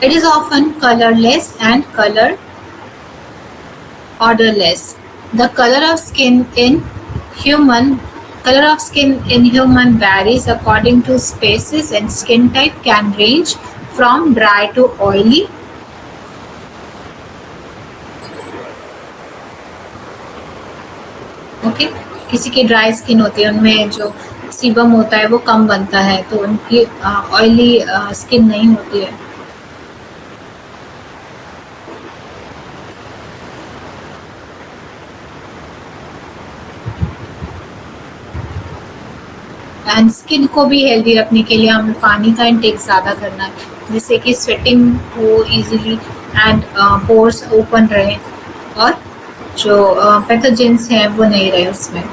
It is often colorless and odorless. The color of skin in human varies according to species and skin type, can range from dry to oily. Okay, किसी की dry skin होती है, उनमें जो sebum होता है वो कम बनता है, तो उनकी ऑयली स्किन नहीं होती है। एंड स्किन को भी हेल्दी रखने के लिए हमें पानी का इंटेक ज़्यादा करना है, जिससे कि स्वेटिंग हो इजीली एंड पोर्स ओपन रहे और जो पैथोजेंस हैं वो नहीं रहे उसमें।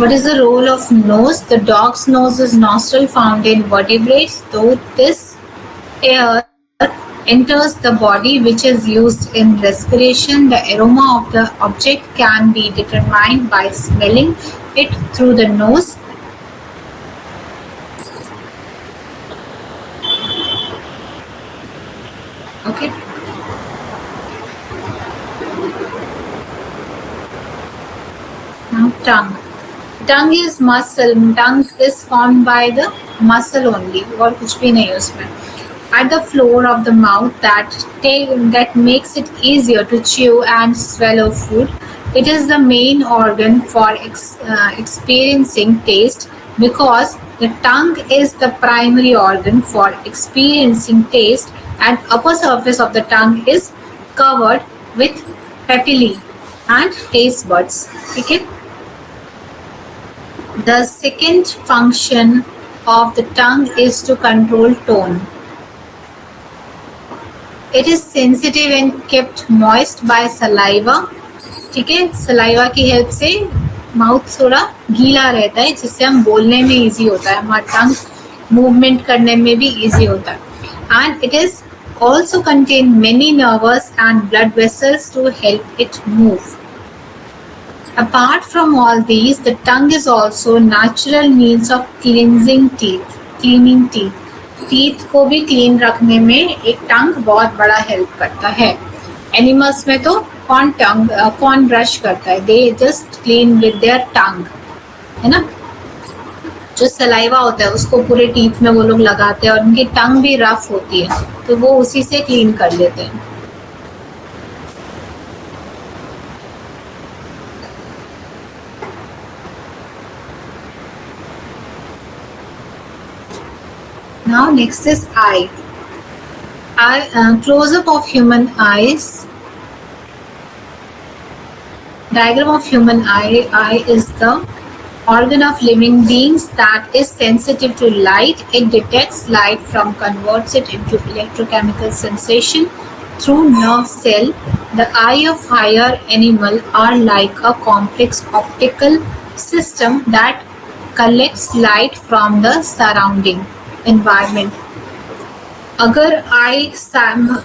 What is the role of nose? The dog's nose is nostril found in vertebrates. Though this air enters the body, which is used in respiration, the aroma of the object can be determined by smelling it through the nose. Okay. Now tongue. Tongue is muscle. Tongue is formed by the muscle only, और कुछ भी नहीं उसमें. At the floor of the mouth that makes it easier to chew and swallow food. It is the main organ for experiencing taste, because the tongue is the primary organ for experiencing taste, and upper surface of the tongue is covered with papillae and taste buds. Okay. The second function of the tongue is to control tone. It is sensitive and kept moist by saliva. ठीक है, saliva की help से mouth थोड़ा गीला रहता है, जिससे हम बोलने में इजी होता है, हमारा टंग मूवमेंट करने में भी इजी होता है. And it is also contain many nerves and blood vessels to help it move. Apart from all these, the tongue is also natural means of cleaning teeth. Teeth को भी क्लीन रखने में एक टंग बहुत बड़ा हेल्प करता है. एनिमल्स में तो कौन ब्रश करता है? They just clean with their tongue, है ना. जो सलाइवा होता है उसको पूरे टीथ में वो लोग लगाते हैं, और उनकी टंग भी रफ होती है तो वो उसी से क्लीन कर लेते हैं. Now next is eye. Close up of human eyes. Diagram of human eye. Eye is the organ of living beings that is sensitive to light. It detects light from converts it into electrochemical sensation through nerve cell. The eye of higher animal are like a complex optical system that collects light from the surrounding environment. अगर आई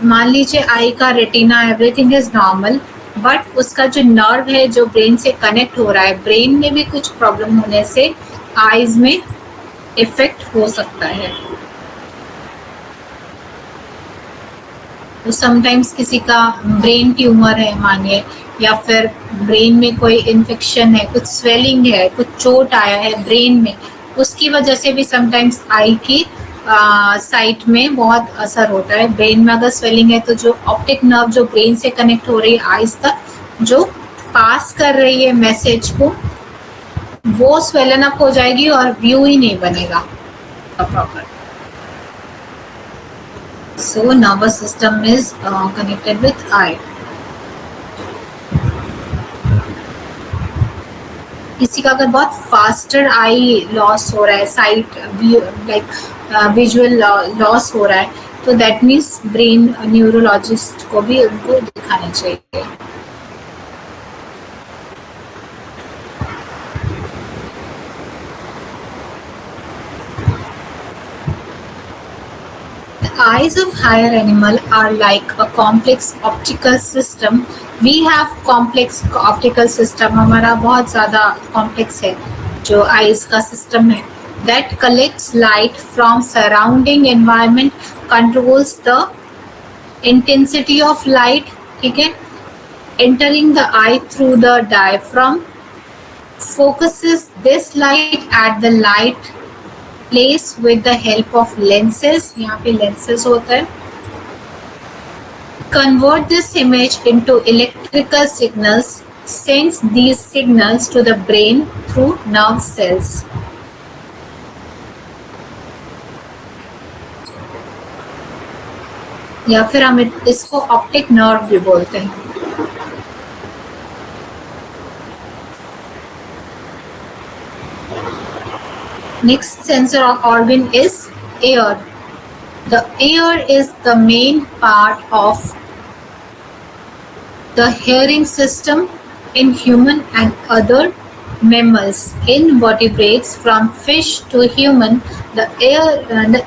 मान लीजिए आई का retina everything is normal, but उसका जो nerve है जो brain से connect हो रहा है, ब्रेन में भी कुछ प्रॉब्लम होने से आईज में इफेक्ट हो सकता है. तो समटाइम्स किसी का ब्रेन ट्यूमर है मानिए, या फिर ब्रेन में कोई इन्फेक्शन है, कुछ स्वेलिंग है, कुछ चोट आया है ब्रेन में, उसकी वजह से भी समटाइम्स आई की साइट में बहुत असर होता है। ब्रेन में अगर स्वेलिंग है तो जो ऑप्टिक नर्व जो ब्रेन से कनेक्ट हो रही है आईज तक, जो पास कर रही है मैसेज को, वो स्वेलन अप हो जाएगी और व्यू ही नहीं बनेगा proper. So nervous system is connected with I. किसी का अगर बहुत फास्टर आई लॉस हो रहा है, साइट लाइक विजुअल लॉस हो रहा है, तो दैट मीन्स ब्रेन न्यूरोलॉजिस्ट को भी उनको दिखाना चाहिए। Eyes of higher animal are like a complex optical system. We have complex optical system, हमारा बहुत ज़्यादा complex है जो eyes का system है, that collects light from surrounding environment, controls the intensity of light, ठीक है, entering the eye through the diaphragm, focuses this light at the light place with the help of lenses, यहाँ पे lenses होता है, convert this image into electrical signals, sends these signals to the brain through nerve cells. या फिर हम इसको optic nerve भी बोलते हैं। Next sensor organ is ear. The ear is the main part of the hearing system in human and other mammals. In vertebrates from fish to human, the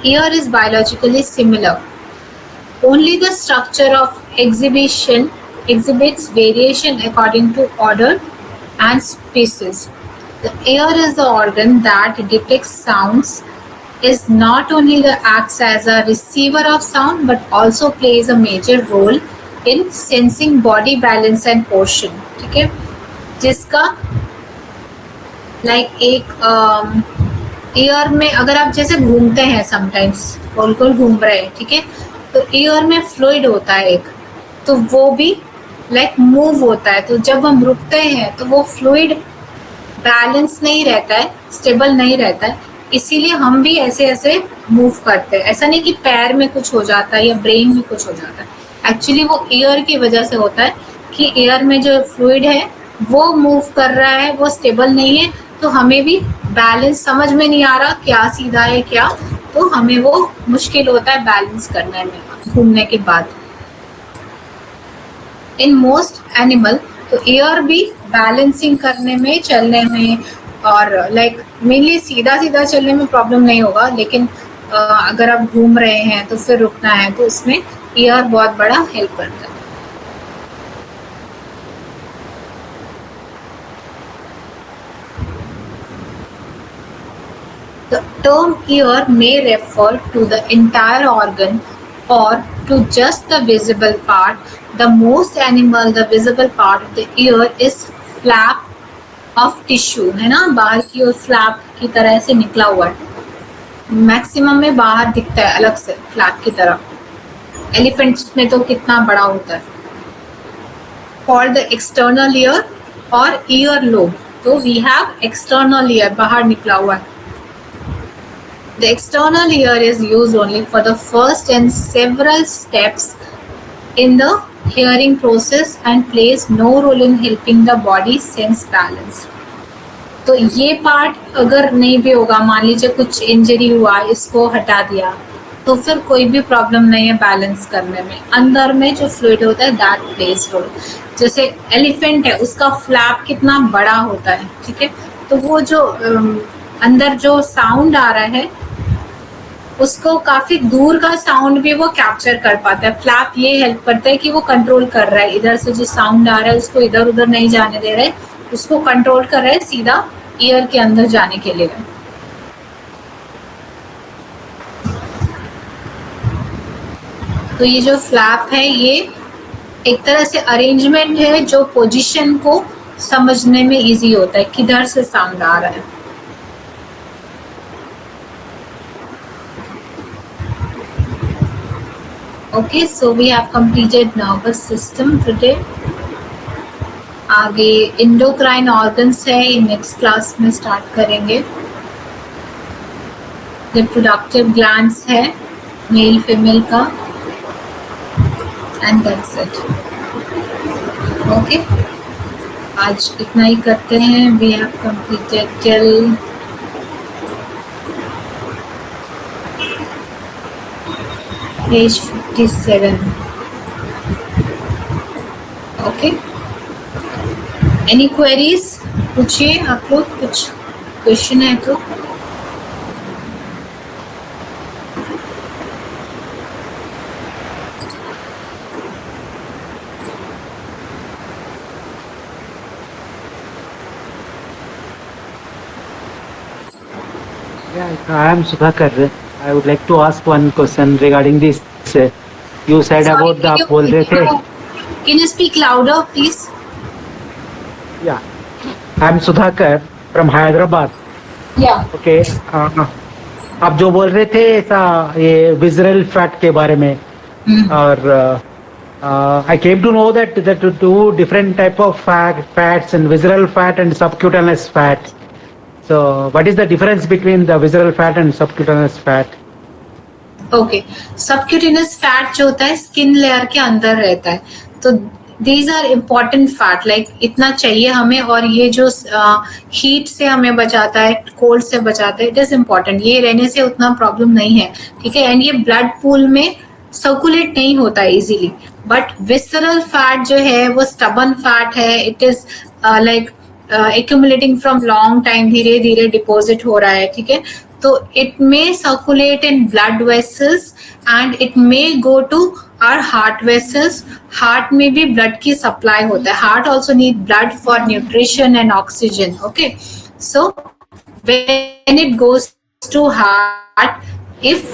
ear is biologically similar. Only the structure of exhibits variation according to order and species. The ear is the organ that detects sounds, is not only acts as a receiver of sound but also plays a major role in sensing body balance and posture. ठीक है, जिसका like एक year में अगर आप जैसे घूमते हैं समटाइम्स गोल गोल घूम रहे हैं, ठीक है, तो ईयर में फ्लूइड होता है एक, तो वो भी लाइक मूव होता है, तो जब हम रुकते हैं तो वो फ्लूइड बैलेंस नहीं रहता है, स्टेबल नहीं रहता है, इसीलिए हम भी ऐसे ऐसे मूव करते हैं। ऐसा नहीं कि पैर में कुछ हो जाता है या ब्रेन में कुछ हो जाता है, एक्चुअली वो ईयर की वजह से होता है कि ईयर में जो फ्लूइड है वो मूव कर रहा है, वो स्टेबल नहीं है, तो हमें भी बैलेंस समझ में नहीं आ रहा क्या सीधा है क्या, तो हमें वो मुश्किल होता है बैलेंस करने में घूमने के बाद। इन मोस्ट एनिमल तो ईयर भी बैलेंसिंग करने में, चलने में, और लाइक मेनली सीधा सीधा चलने में प्रॉब्लम नहीं होगा, लेकिन अगर आप घूम रहे हैं तो फिर रुकना है, तो उसमें ईयर बहुत बड़ा हेल्प करता है। The term ear may refer to the entire organ or to just the visible part. The most animal, the visible part of the ear is flap of tissue, है ना, बाहर की ओर फ्लैप की तरह से निकला हुआ है, मैक्सिमम में बाहर दिखता है अलग से फ्लैप की तरह। एलिफेंट्स में तो कितना बड़ा होता है। फॉर द एक्सटर्नल ईयर और ईयर लोब, तो वी हैव एक्सटर्नल ईयर, बाहर निकला हुआ है। The external ear is used only for the first and several steps in the hearing process and plays no role in helping the body sense balance. तो ये part अगर नहीं भी होगा, मान लीजिए कुछ इंजरी हुआ, इसको हटा दिया, तो फिर कोई भी प्रॉब्लम नहीं है बैलेंस करने में। अंदर में जो फ्लूइड होता है दैट प्लेस रोल। जैसे एलिफेंट है, उसका फ्लैप कितना बड़ा होता है, ठीक है, तो वो जो अंदर जो साउंड आ रहा है उसको काफी दूर का साउंड भी वो कैप्चर कर पाता है। फ्लैप ये हेल्प करता है कि वो कंट्रोल कर रहा है, इधर से जो साउंड आ रहा है उसको इधर उधर नहीं जाने दे रहा है, उसको कंट्रोल कर रहा है सीधा ईयर के अंदर जाने के लिए। तो ये जो फ्लैप है ये एक तरह से अरेंजमेंट है जो पोजीशन को समझने में इजी होता है, किधर से साउंड आ रहा है. Okay, so we have completed nervous system today. आगे इंडोक्राइन ऑर्गन्स है, ये नेक्स्ट क्लास में स्टार्ट करेंगे. रिप्रोडक्टिव ग्लैंड्स है मेल फीमेल का, एंड दैट्स इट. ओके, आज इतना ही करते हैं. We have completed till page 57. Okay, any queries? पूछिए आप लोग, कुछ क्वेश्चन है तो. Yeah, I am Sudhakar. I would like to ask one question regarding this. You said Sorry, about the आप बोल रहे थे. Can you speak louder, please? Yeah, I am Sudhakar from Hyderabad. Yeah. Okay. आप जो बोल रहे थे ऐसा ये विजरल फैट के बारे में, और I came to know that two different type of fats and visceral fat and subcutaneous fat. So what is the difference between the visceral fat and subcutaneous fat? Okay, subcutaneous fat जो होता है skin layer के अंदर रहता है, तो these are important fat, like इतना चाहिए हमें, और ये जो हीट से हमें बचाता है, कोल्ड से बचाता है, इट इज इम्पोर्टेंट. ये रहने से उतना प्रॉब्लम नहीं है, ठीक है. एंड ये ब्लड पूल में सर्कुलेट नहीं होता है इजीली. बट विसरल फैट जो है वो स्टबन फैट है. It is like accumulating from long time, धीरे धीरे डिपॉजिट हो रहा है, ठीक है. तो it may circulate in blood vessels and it may go to our heart vessels. Heart में भी blood की supply होता है. Heart also need blood for nutrition and oxygen. Okay, so when it goes to heart, if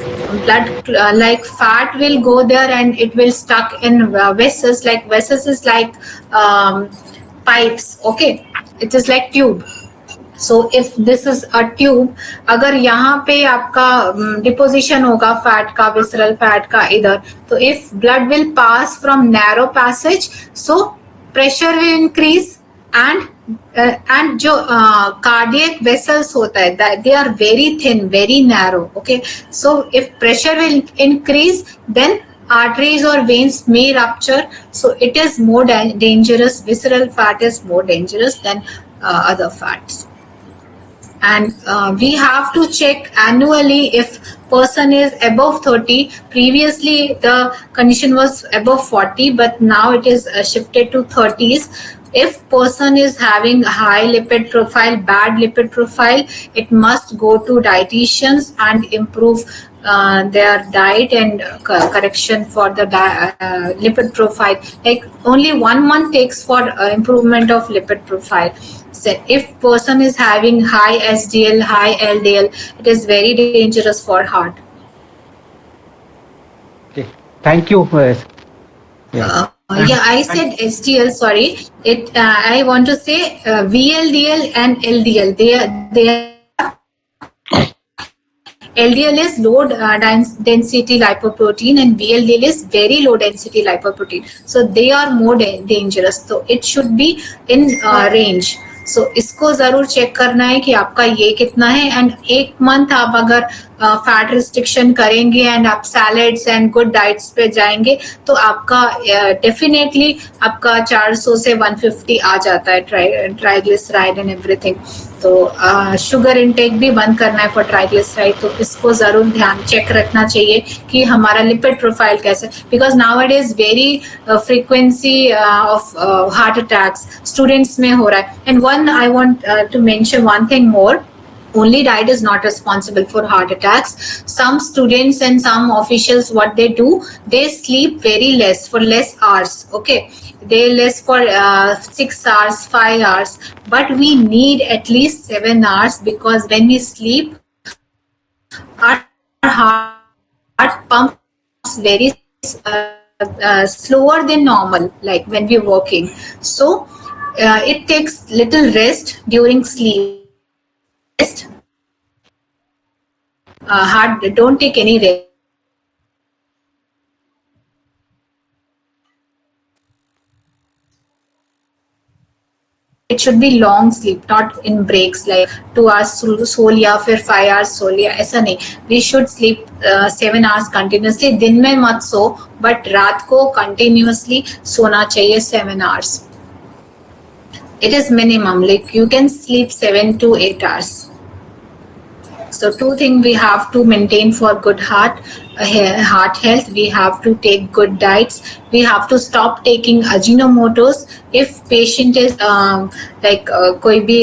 blood like fat will go there and it will stuck in vessels. Like vessels is like pipes. Okay, it is like tube. So if this is a tube, अगर यहाँ पे आपका deposition होगा fat का, visceral fat का इधर, तो if blood will pass from narrow passage, so pressure will increase and जो cardiac vessels होता है, that they are very thin, very narrow. Okay, so if pressure will increase, then arteries or veins may rupture. So it is more dangerous. Visceral fat is more dangerous than other fats. And we have to check annually if person is above 30. Previously the condition was above 40, but now it is shifted to 30s. If person is having high lipid profile, bad lipid profile, it must go to dietitians and improve their diet and correction for the lipid profile. Like only 1 month takes for improvement of lipid profile. So if person is having high SDL, high LDL, it is very dangerous for heart. Okay, thank you. Yeah, I said SDL. Sorry, it. I want to say VLDL and LDL. They LDL is low density lipoprotein and VLDL is very low density lipoprotein. So they are more dangerous. So it should be in range. So इसको जरूर check करना है कि आपका ये कितना है. And 1 month आप अगर फैट रिस्ट्रिक्शन करेंगे एंड आप सैलेड्स एंड गुड डाइट्स पे जाएंगे तो आपका डेफिनेटली आपका 400 से 150 आ जाता है ट्राइग्लिसराइड एंड एवरीथिंग. तो शुगर इनटेक भी बंद करना है फॉर ट्राइग्लिसराइड. तो इसको जरूर ध्यान चेक रखना चाहिए कि हमारा लिपिड प्रोफाइल कैसे, because now it is very frequency of heart attacks students में हो रहा है. And one I want to mention one thing more. Only diet is not responsible for heart attacks. Some students and some officials, what they do, they sleep very less, for less hours. Okay, they less for 6 hours, 5 hours, but we need at least 7 hours, because when we sleep, our heart pumps very slower than normal, like when we're walking. So it takes little rest during sleep. Rest. Hard. Don't take any rest. It should be long sleep, not in breaks like 2 hours सो लिया फिर 5 hours सो लिया, ऐसा नहीं. We should sleep 7 hours continuously. दिन में मत सो, but रात को continuously सोना चाहिए 7 hours. It is minimum, like you can sleep 7 to 8 hours. So two things we have to maintain for good heart health. We have to take good diets. We have to stop taking Ajinomotos. If patient is like कोई भी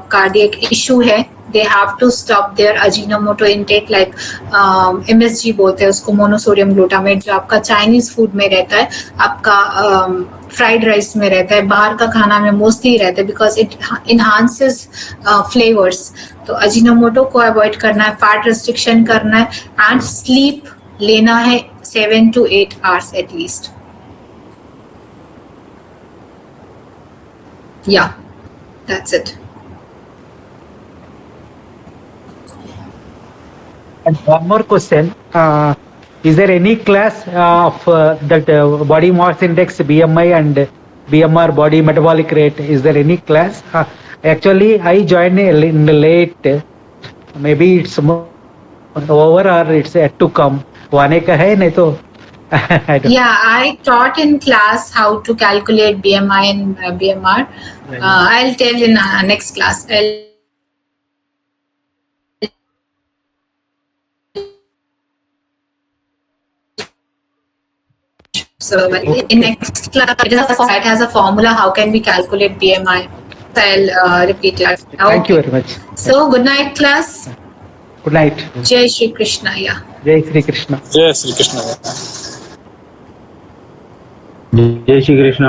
cardiac issue है, they have to stop their Ajinomoto intake, like MSG बोलते हैं उसको, monosodium glutamate, जो आपका Chinese food में रहता है, आपका फ्राइड राइस में रहता है, बाहर का खाना में मोस्टली रहता है, बिकॉज इट इनहांसेस फ्लेवर्स. तो अजीनोमोटो को अवॉइड करना है, फैट रेस्ट्रिक्शन करना है, एंड स्लीप लेना है 7 to 8 hours at least. Yeah, that's it. And one more question. Is there any class of that body mass index, BMI, and BMR, body metabolic rate? Is there any class? Actually, I joined in late. Maybe it's over or it's yet to come. आने का है नहीं तो. Yeah, I taught in class how to calculate BMI and BMR. I'll tell in next class. So in next class, it has a formula. How can we calculate BMI? I'll repeat it. Okay. Thank you very much. So good night, class. Good night. Jai Shri Krishna. Yeah. Jai Shri Krishna. जय श्री कृष्ण. जय श्री कृष्ण.